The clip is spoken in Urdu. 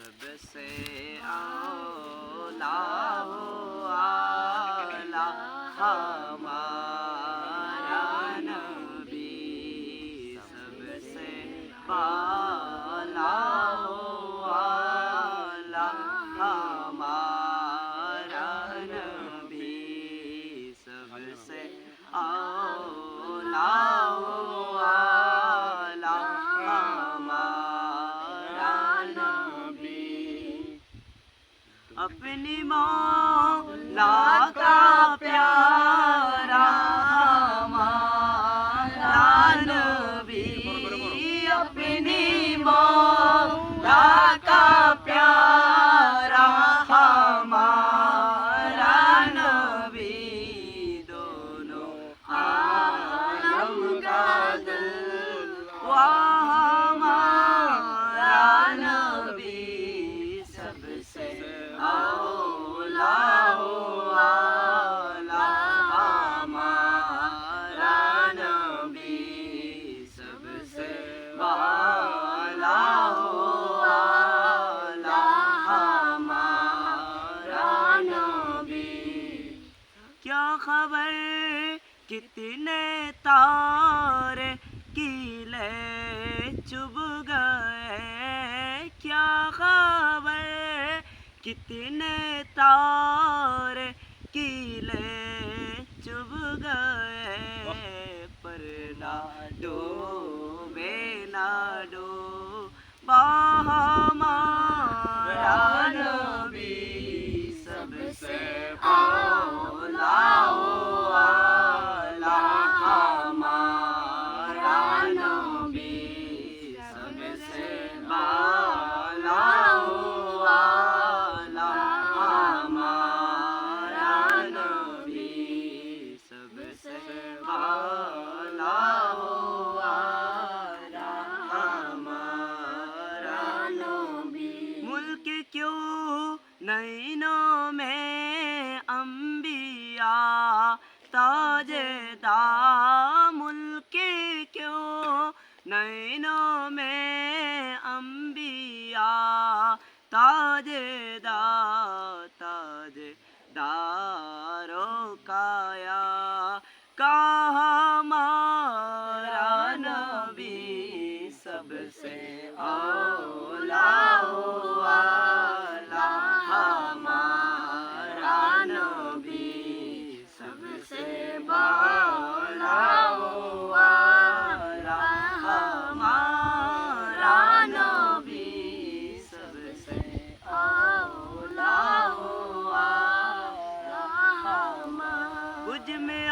سب سے اولا و اعلی ہمارا نبی، سب سے بالا و اعلی ہمارا نبی، سب سے اولا و اعلی ہمارا نبی، اپنی مولا کا پیارا ہمارا نبی، اپنی مولا کا پیارا ہمارا نبی، دونوں عالم کا دل ہمارا نبی، سب سے اولا و اعلی ہمارا نبی، سب سے بالا و اعلی ہمارا نبی، کیا خبر کتنے تارے کیلے چبھ گئے، کیا خبر کتنے تارے کیلے چبھ گئے، پر نہ ڈوبے نہ ڈوبا ہمارا نبی، سب سے اولا و اعلی ہمارا نبی، سب سے بالا و اعلی ہمارا نبی، سب سے بالا و اعلی ہمارا نبی، ملک کیوں نینوں میں انبیاء تاجدار، ملک کیوں نینوں میں انبیاء تاجدار، تاجداروں کا یا ہمارا نبی، سب سے اولا و اعلی ہمارا نبی، سب سے بالا و اعلی ہمارا نبی، سب سے اولا و اعلی ہمارا، مجھ میں